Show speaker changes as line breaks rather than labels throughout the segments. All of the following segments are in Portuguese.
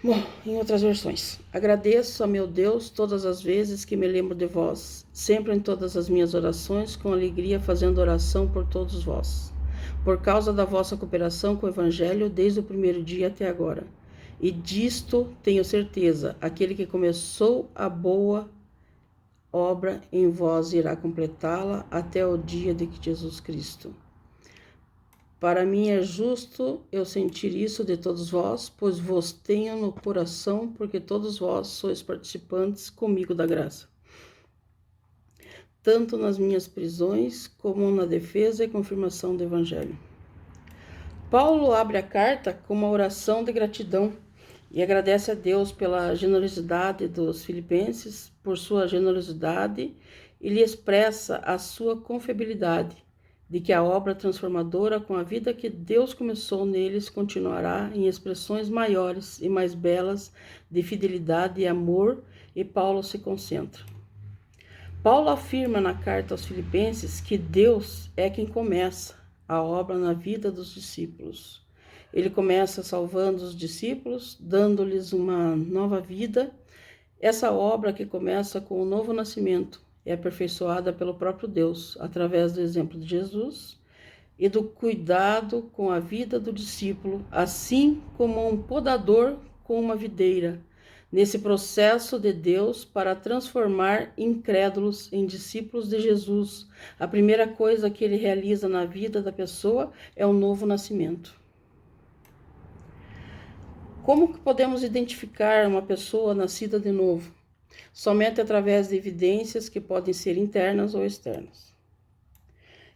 Bom, em outras versões. Agradeço a meu Deus todas as vezes que me lembro de vós, sempre em todas as minhas orações, com alegria fazendo oração por todos vós, por causa da vossa cooperação com o Evangelho desde o primeiro dia até agora. E disto tenho certeza, aquele que começou a boa obra em vós irá completá-la até o dia de Jesus Cristo. Para mim é justo eu sentir isso de todos vós, pois vos tenho no coração, porque todos vós sois participantes comigo da graça, tanto nas minhas prisões como na defesa e confirmação do Evangelho. Paulo abre a carta com uma oração de gratidão e agradece a Deus pela generosidade dos filipenses, por sua generosidade, e lhe expressa a sua confiabilidade de que a obra transformadora com a vida que Deus começou neles continuará em expressões maiores e mais belas de fidelidade e amor, e Paulo se concentra. Paulo afirma na carta aos Filipenses que Deus é quem começa a obra na vida dos discípulos. Ele começa salvando os discípulos, dando-lhes uma nova vida. Essa obra que começa com o novo nascimento é aperfeiçoada pelo próprio Deus, através do exemplo de Jesus e do cuidado com a vida do discípulo, assim como um podador com uma videira, nesse processo de Deus para transformar incrédulos em discípulos de Jesus. A primeira coisa que ele realiza na vida da pessoa é o novo nascimento. Como que podemos identificar uma pessoa nascida de novo? Somente através de evidências que podem ser internas ou externas.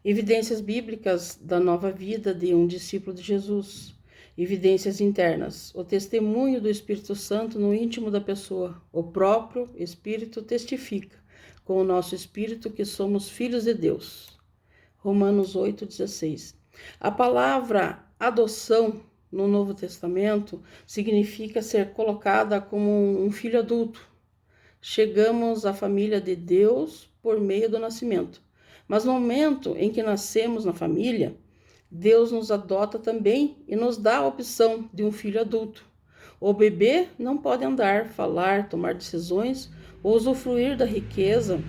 Evidências bíblicas da nova vida de um discípulo de Jesus. Evidências internas. O testemunho do Espírito Santo no íntimo da pessoa. O próprio Espírito testifica com o nosso espírito que somos filhos de Deus. Romanos 8,16. A palavra adoção no Novo Testamento significa ser colocada como um filho adulto. Chegamos à família de Deus por meio do nascimento. Mas no momento em que nascemos na família, Deus nos adota também e nos dá a opção de um filho adulto. O bebê não pode andar, falar, tomar decisões ou usufruir da riqueza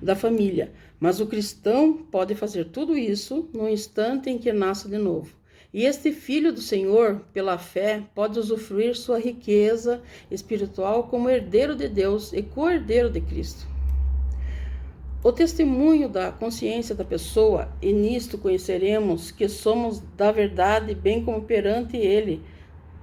da família, mas o cristão pode fazer tudo isso no instante em que nasce de novo. E este filho do Senhor, pela fé, pode usufruir sua riqueza espiritual como herdeiro de Deus e co-herdeiro de Cristo. O testemunho da consciência da pessoa, e nisto conheceremos que somos da verdade, bem como perante Ele,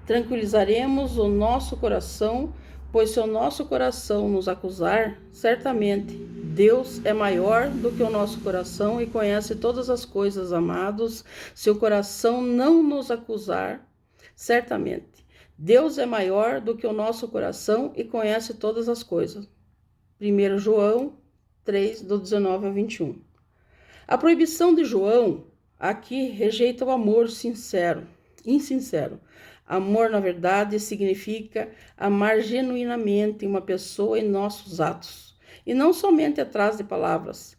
tranquilizaremos o nosso coração, pois se o nosso coração nos acusar, certamente Deus é maior do que o nosso coração e conhece todas as coisas, amados. Se o coração não nos acusar, certamente Deus é maior do que o nosso coração e conhece todas as coisas. 1 João 3, do 19 ao 21. A proibição de João aqui rejeita o amor insincero. Amor, na verdade, significa amar genuinamente uma pessoa em nossos atos, e não somente atrás de palavras.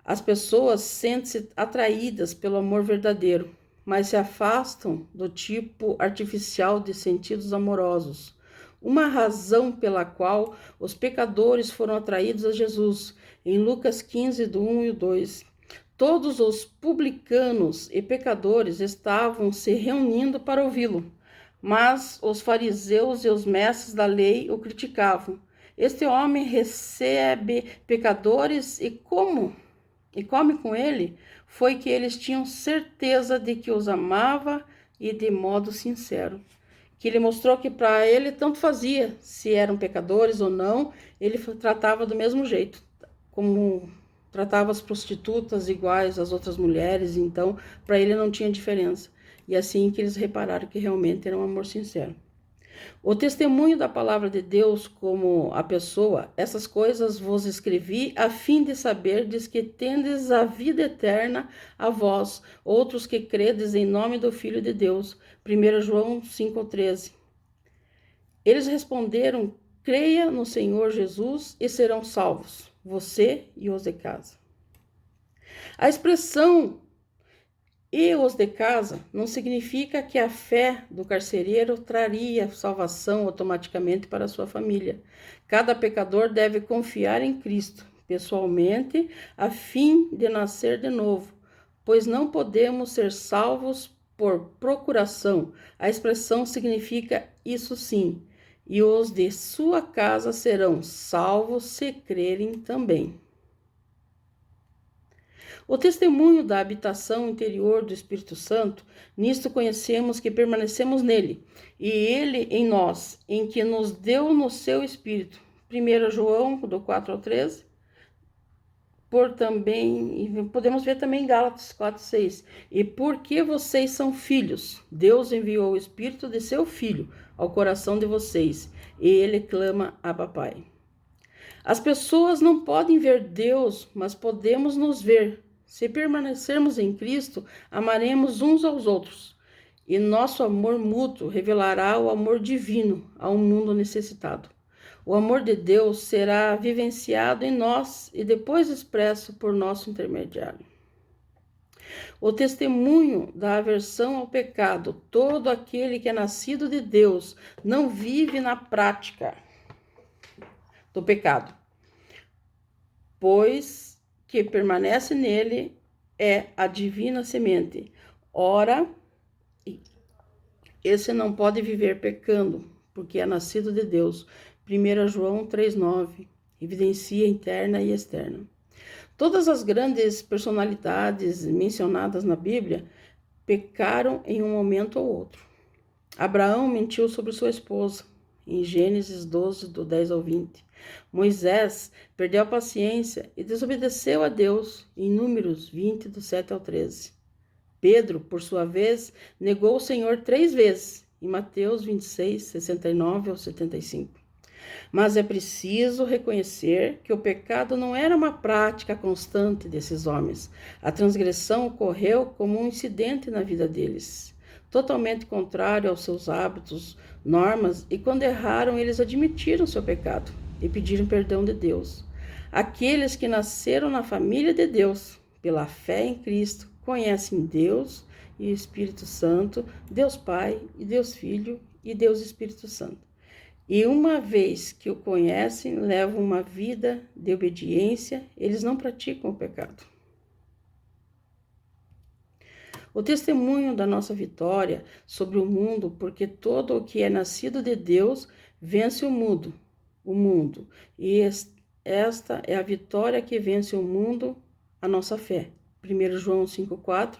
As pessoas sentem-se atraídas pelo amor verdadeiro, mas se afastam do tipo artificial de sentidos amorosos. Uma razão pela qual os pecadores foram atraídos a Jesus, em Lucas 15, do 1 e 2. Todos os publicanos e pecadores estavam se reunindo para ouvi-lo, mas os fariseus e os mestres da lei o criticavam. Este homem recebe pecadores e come com ele. Foi que eles tinham certeza de que os amava e de modo sincero. Que ele mostrou que para ele tanto fazia se eram pecadores ou não, ele tratava do mesmo jeito, como tratava as prostitutas iguais às outras mulheres, então para ele não tinha diferença. E assim que eles repararam que realmente era um amor sincero. O testemunho da palavra de Deus como a pessoa, essas coisas vos escrevi a fim de saberdes que tendes a vida eterna a vós, outros que credes em nome do Filho de Deus. 1 João 5,13. Eles responderam, creia no Senhor Jesus e serão salvos, você e os de casa. A expressão e os de casa não significa que a fé do carcereiro traria salvação automaticamente para a sua família. Cada pecador deve confiar em Cristo pessoalmente a fim de nascer de novo, pois não podemos ser salvos por procuração. A expressão significa isso sim, e os de sua casa serão salvos se crerem também. O testemunho da habitação interior do Espírito Santo, nisto conhecemos que permanecemos nele, e ele em nós, em que nos deu no seu Espírito. 1 João, do 4 ao 13, podemos ver também em Gálatas 4, 6. E porque vocês são filhos, Deus enviou o Espírito de seu Filho ao coração de vocês, e ele clama: Abba, Pai. As pessoas não podem ver Deus, mas podemos nos ver. Se permanecermos em Cristo, amaremos uns aos outros, e nosso amor mútuo revelará o amor divino a um mundo necessitado. O amor de Deus será vivenciado em nós e depois expresso por nosso intermediário. O testemunho da aversão ao pecado. Todo aquele que é nascido de Deus não vive na prática do pecado, pois que permanece nele é a divina semente. Ora, esse não pode viver pecando, porque é nascido de Deus. 1 João 3,9, evidencia interna e externa. Todas as grandes personalidades mencionadas na Bíblia pecaram em um momento ou outro. Abraão mentiu sobre sua esposa, em Gênesis 12, do 10 ao 20. Moisés perdeu a paciência e desobedeceu a Deus, em Números 20, do 7 ao 13. Pedro, por sua vez, negou o Senhor 3 vezes, em Mateus 26, 69 ao 75. Mas é preciso reconhecer que o pecado não era uma prática constante desses homens. A transgressão ocorreu como um incidente na vida deles, totalmente contrário aos seus hábitos, normas, e quando erraram, eles admitiram seu pecado e pediram perdão de Deus. Aqueles que nasceram na família de Deus, pela fé em Cristo, conhecem Deus e o Espírito Santo, Deus Pai e Deus Filho e Deus Espírito Santo. E uma vez que o conhecem, levam uma vida de obediência, eles não praticam o pecado. O testemunho da nossa vitória sobre o mundo, porque todo o que é nascido de Deus vence o mundo. E esta é a vitória que vence o mundo, a nossa fé. 1 João 5,4,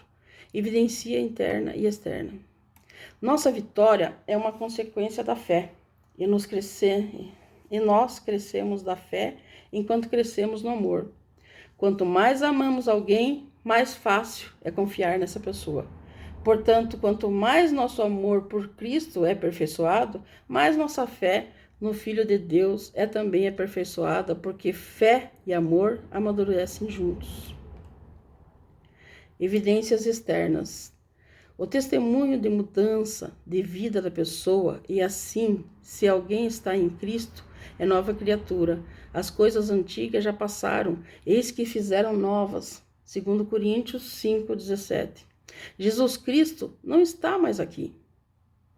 evidencia interna e externa. Nossa vitória é uma consequência da fé, e nós crescemos da fé enquanto crescemos no amor. Quanto mais amamos alguém, mais fácil é confiar nessa pessoa. Portanto, quanto mais nosso amor por Cristo é aperfeiçoado, mais nossa fé no Filho de Deus é também aperfeiçoada, porque fé e amor amadurecem juntos. Evidências externas. O testemunho de mudança de vida da pessoa, e assim, se alguém está em Cristo, é nova criatura. As coisas antigas já passaram, eis que fizeram novas. 2 Coríntios 5,17. Jesus Cristo não está mais aqui,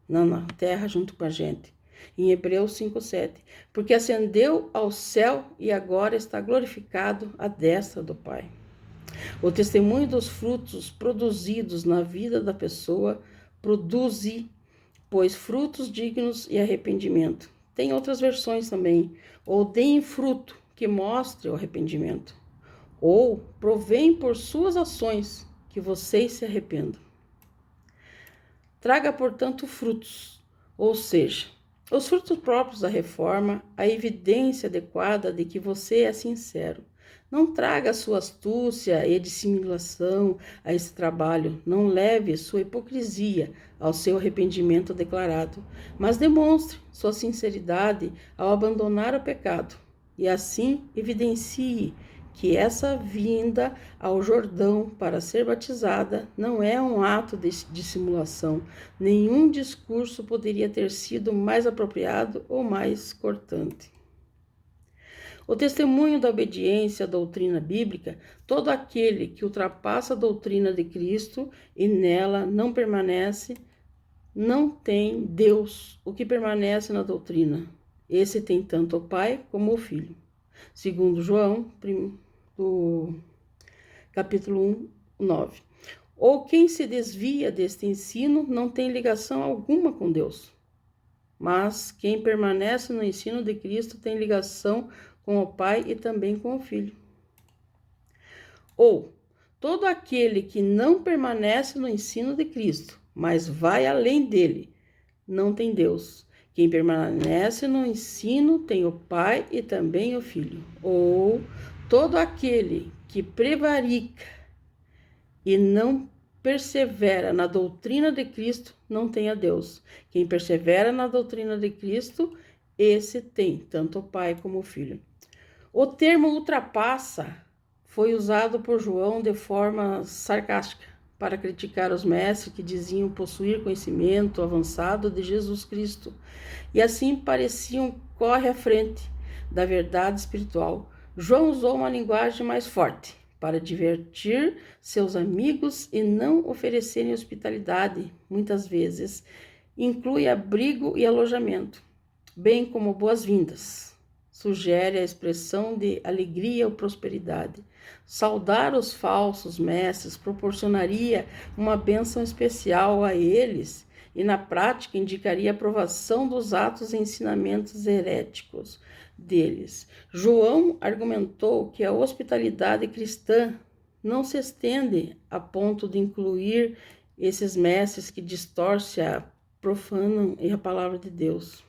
na terra junto com a gente. Em Hebreus 5,7. Porque ascendeu ao céu e agora está glorificado à destra do Pai. O testemunho dos frutos produzidos na vida da pessoa produzi, pois frutos dignos e arrependimento. Tem outras versões também. Ou deem fruto que mostre o arrependimento. Ou provém por suas ações que vocês se arrependam. Traga, portanto, frutos, ou seja, os frutos próprios da reforma, a evidência adequada de que você é sincero. Não traga sua astúcia e dissimulação a esse trabalho, não leve sua hipocrisia ao seu arrependimento declarado, mas demonstre sua sinceridade ao abandonar o pecado, e assim evidencie que essa vinda ao Jordão para ser batizada não é um ato de dissimulação. Nenhum discurso poderia ter sido mais apropriado ou mais cortante. O testemunho da obediência à doutrina bíblica, todo aquele que ultrapassa a doutrina de Cristo e nela não permanece, não tem Deus. O que permanece na doutrina, esse tem tanto o Pai como o Filho. Segundo João, do capítulo 1, 9. Ou quem se desvia deste ensino não tem ligação alguma com Deus. Mas quem permanece no ensino de Cristo tem ligação com o Pai e também com o Filho. Ou todo aquele que não permanece no ensino de Cristo, mas vai além dele, não tem Deus. Quem permanece no ensino tem o Pai e também o Filho. Ou todo aquele que prevarica e não persevera na doutrina de Cristo não tem a Deus. Quem persevera na doutrina de Cristo, esse tem tanto o Pai como o Filho. O termo ultrapassa foi usado por João de forma sarcástica para criticar os mestres que diziam possuir conhecimento avançado de Jesus Cristo e assim pareciam correr à frente da verdade espiritual. João usou uma linguagem mais forte para divertir seus amigos e não oferecerem hospitalidade, muitas vezes inclui abrigo e alojamento, bem como boas-vindas. Sugere a expressão de alegria ou prosperidade. Saudar os falsos mestres proporcionaria uma bênção especial a eles e, na prática, indicaria a aprovação dos atos e ensinamentos heréticos deles. João argumentou que a hospitalidade cristã não se estende a ponto de incluir esses mestres que distorcem, profanam a palavra de Deus.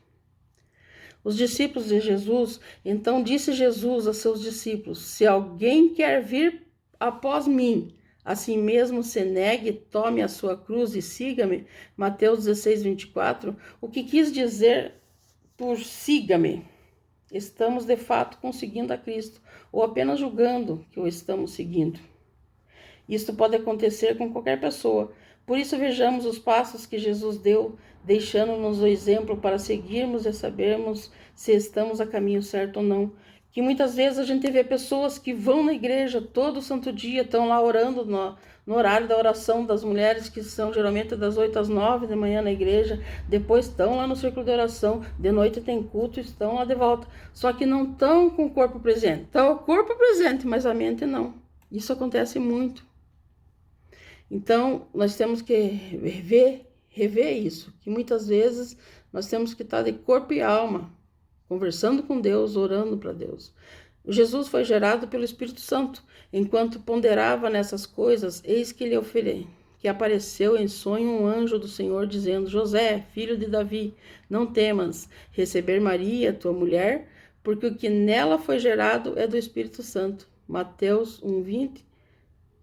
Os discípulos de Jesus, então disse Jesus a seus discípulos: se alguém quer vir após mim, assim mesmo se negue, tome a sua cruz e siga-me. Mateus 16, 24. O que quis dizer por siga-me? Estamos de fato conseguindo a Cristo ou apenas julgando que o estamos seguindo? Isto pode acontecer com qualquer pessoa. Por isso vejamos os passos que Jesus deu, deixando-nos o exemplo para seguirmos e sabermos se estamos a caminho certo ou não. Que muitas vezes a gente vê pessoas que vão na igreja todo santo dia, estão lá orando no horário da oração das mulheres, que são geralmente das 8 às 9 da manhã na igreja, depois estão lá no círculo de oração, de noite tem culto, estão lá de volta, só que não estão com o corpo presente. Está o corpo presente, mas a mente não. Isso acontece muito. Então, nós temos que rever isso, que muitas vezes nós temos que estar de corpo e alma, conversando com Deus, orando para Deus. Jesus foi gerado pelo Espírito Santo. Enquanto ponderava nessas coisas, eis que que apareceu em sonho um anjo do Senhor, dizendo: José, filho de Davi, não temas receber Maria, tua mulher, porque o que nela foi gerado é do Espírito Santo. Mateus 1:20.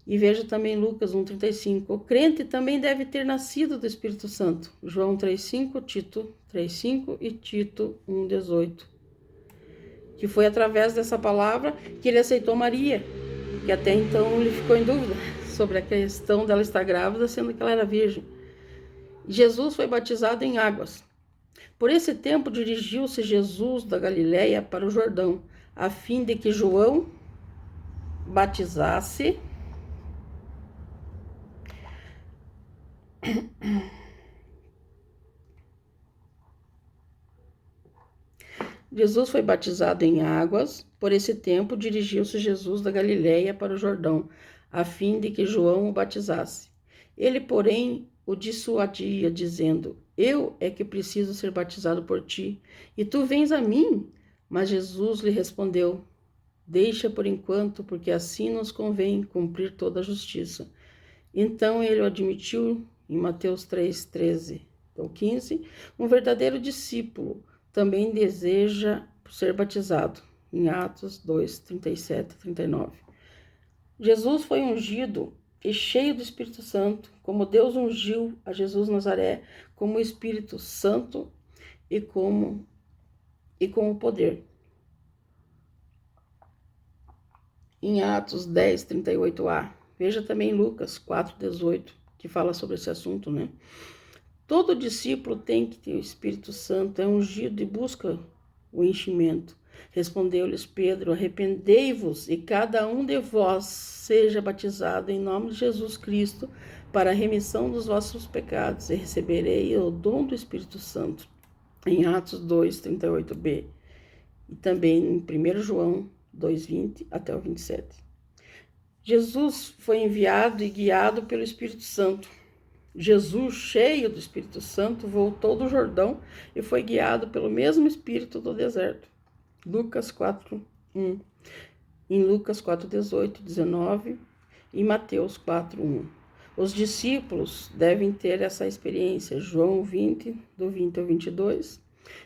E veja também Lucas 1:35. O crente também deve ter nascido do Espírito Santo. João 3:5, Tito 3:5 e Tito 1:18. Que foi através dessa palavra que ele aceitou Maria, que até então ele ficou em dúvida sobre a questão dela estar grávida, sendo que ela era virgem. Jesus foi batizado em águas. Por esse tempo dirigiu-se Jesus da Galileia para o Jordão, a fim de que João batizasse Jesus foi batizado em águas. Por esse tempo dirigiu-se Jesus da Galileia para o Jordão, a fim de que João o batizasse. Ele, porém, o dissuadia, dizendo: Eu é que preciso ser batizado por ti, e tu vens a mim? Mas Jesus lhe respondeu: Deixa por enquanto, porque assim nos convém cumprir toda a justiça. Então ele o admitiu em Mateus 3:13 ou 15. Um verdadeiro discípulo também deseja ser batizado, em Atos 2:37 e 39. Jesus foi ungido e cheio do Espírito Santo, como Deus ungiu a Jesus Nazaré, como o Espírito Santo e com o poder. Em Atos 10:38a. Veja também Lucas 4:18, que fala sobre esse assunto, né? Todo discípulo tem que ter o Espírito Santo, é ungido e busca o enchimento. Respondeu-lhes Pedro: arrependei-vos e cada um de vós seja batizado em nome de Jesus Cristo para a remissão dos vossos pecados, e receberei o dom do Espírito Santo. Em Atos 2, 38b. E também em 1 João 2:20 até o 27. Jesus foi enviado e guiado pelo Espírito Santo. Jesus, cheio do Espírito Santo, voltou do Jordão e foi guiado pelo mesmo Espírito do deserto. Lucas 4:1. Em Lucas 4:18, 19 e Mateus 4:1. Os discípulos devem ter essa experiência. João 20, do 20 ao 22,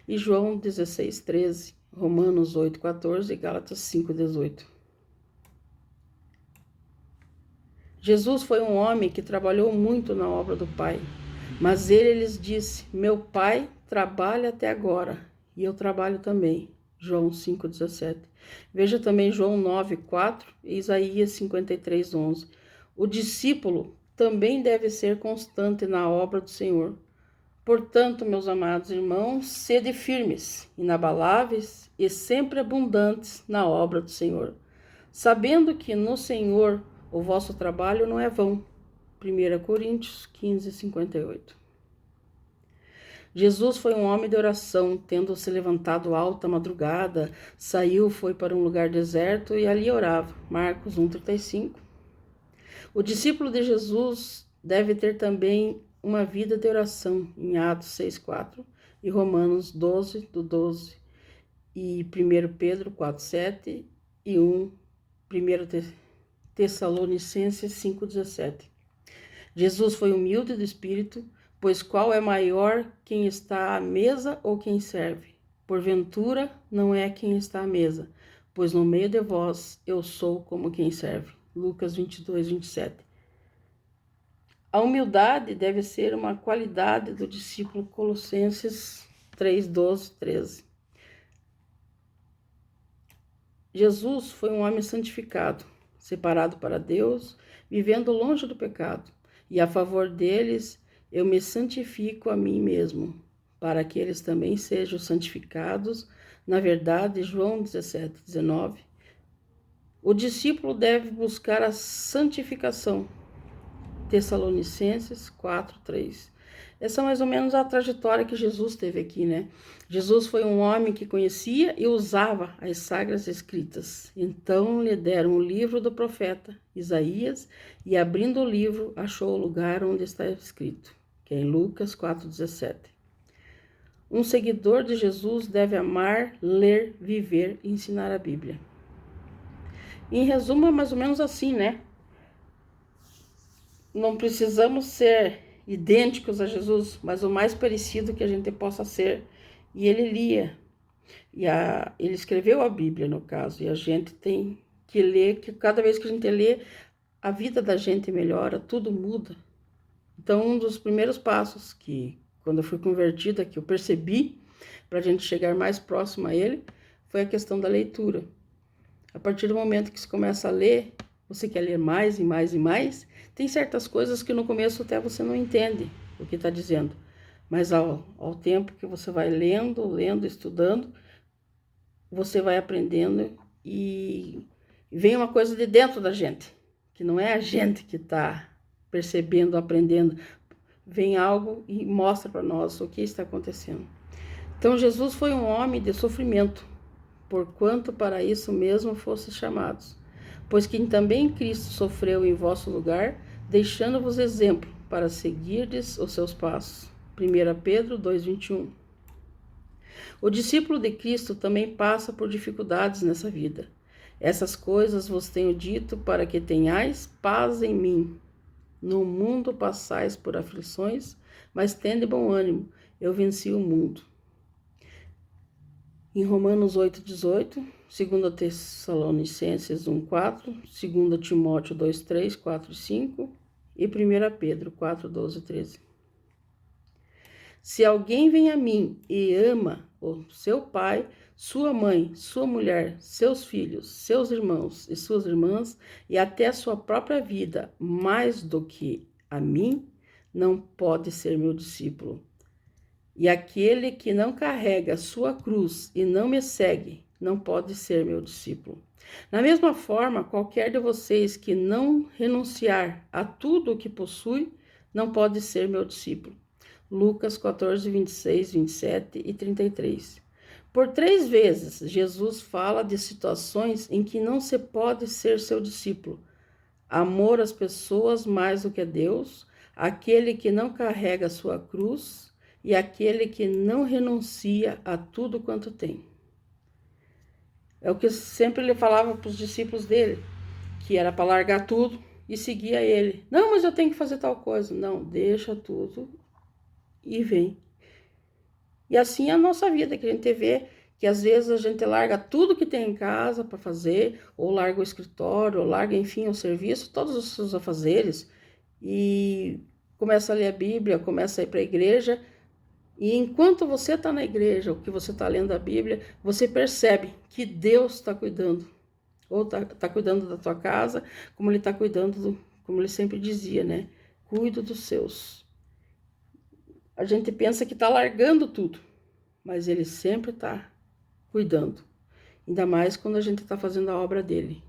e João 16:13, Romanos 8:14 e Gálatas 5:18. Jesus foi um homem que trabalhou muito na obra do Pai, mas ele lhes disse: meu Pai trabalha até agora, e eu trabalho também. João 5:17. Veja também João 9:4 e Isaías 53:11. O discípulo também deve ser constante na obra do Senhor. Portanto, meus amados irmãos, sede firmes, inabaláveis e sempre abundantes na obra do Senhor, sabendo que no Senhor o vosso trabalho não é vão. 1 Coríntios 15:58. Jesus foi um homem de oração, tendo se levantado alta madrugada, saiu, foi para um lugar deserto e ali orava. Marcos 1:35. O discípulo de Jesus deve ter também uma vida de oração, em Atos 6:4 e Romanos 12, do 12, e 1 Pedro 4:7 e 1 Tessalonicenses 5:17. Jesus foi humilde de espírito, pois qual é maior, quem está à mesa ou quem serve? Porventura, não é quem está à mesa, pois no meio de vós eu sou como quem serve. Lucas 22:27. A humildade deve ser uma qualidade do discípulo. Colossenses 3:12, 13. Jesus foi um homem santificado, separado para Deus, vivendo longe do pecado, e a favor deles eu me santifico a mim mesmo, para que eles também sejam santificados na verdade. João 17:19. O discípulo deve buscar a santificação. Tessalonicenses 4:3. Essa é mais ou menos a trajetória que Jesus teve aqui, né? Jesus foi um homem que conhecia e usava as Sagradas Escritas. Então lhe deram o livro do profeta Isaías e, abrindo o livro, achou o lugar onde está escrito, que é em Lucas 4:17. Um seguidor de Jesus deve amar, ler, viver e ensinar a Bíblia. Em resumo, é mais ou menos assim, né? Não precisamos ser idênticos a Jesus, mas o mais parecido que a gente possa ser. E ele lia, ele escreveu a Bíblia, no caso, e a gente tem que ler, que cada vez que a gente lê, a vida da gente melhora, tudo muda. Então, um dos primeiros passos que, quando eu fui convertida, que eu percebi, para a gente chegar mais próximo a ele, foi a questão da leitura. A partir do momento que você começa a ler, você quer ler mais e mais e mais, tem certas coisas que no começo até você não entende o que está dizendo, mas ao tempo que você vai lendo, estudando, você vai aprendendo e vem uma coisa de dentro da gente, que não é a gente que está percebendo, aprendendo, vem algo e mostra para nós o que está acontecendo. Então Jesus foi um homem de sofrimento, porquanto para isso mesmo fosse chamados. Pois que também Cristo sofreu em vosso lugar, deixando-vos exemplo, para seguirdes os seus passos. 1 Pedro 2:21. O discípulo de Cristo também passa por dificuldades nessa vida. Essas coisas vos tenho dito para que tenhais paz em mim. No mundo passais por aflições, mas tende bom ânimo, eu venci o mundo. Em Romanos 8:18, 2 Tessalonicenses 1:4, 2 Timóteo 2:3, 4 e 5 e 1 Pedro 4:12 e 13. Se alguém vem a mim e ama o seu pai, sua mãe, sua mulher, seus filhos, seus irmãos e suas irmãs, e até a sua própria vida, mais do que a mim, não pode ser meu discípulo. E aquele que não carrega a sua cruz e não me segue, não pode ser meu discípulo. Da mesma forma, qualquer de vocês que não renunciar a tudo o que possui, não pode ser meu discípulo. Lucas 14, 26, 27 e 33. Por 3 vezes, Jesus fala de situações em que não se pode ser seu discípulo. Amor às pessoas mais do que a Deus, aquele que não carrega a sua cruz e aquele que não renuncia a tudo quanto tem. É o que sempre ele falava para os discípulos dele, que era para largar tudo e seguir a ele. Não, mas eu tenho que fazer tal coisa. Não, deixa tudo e vem. E assim é a nossa vida, que a gente vê que às vezes a gente larga tudo que tem em casa para fazer, ou larga o escritório, ou larga, enfim, o serviço, todos os seus afazeres, e começa a ler a Bíblia, começa a ir para a igreja, e enquanto você está na igreja, o que você está lendo a Bíblia, você percebe que Deus está cuidando, ou tá cuidando da tua casa, como Ele está cuidando, como Ele sempre dizia, né? Cuido dos seus. A gente pensa que está largando tudo, mas Ele sempre está cuidando. Ainda mais quando a gente está fazendo a obra dele.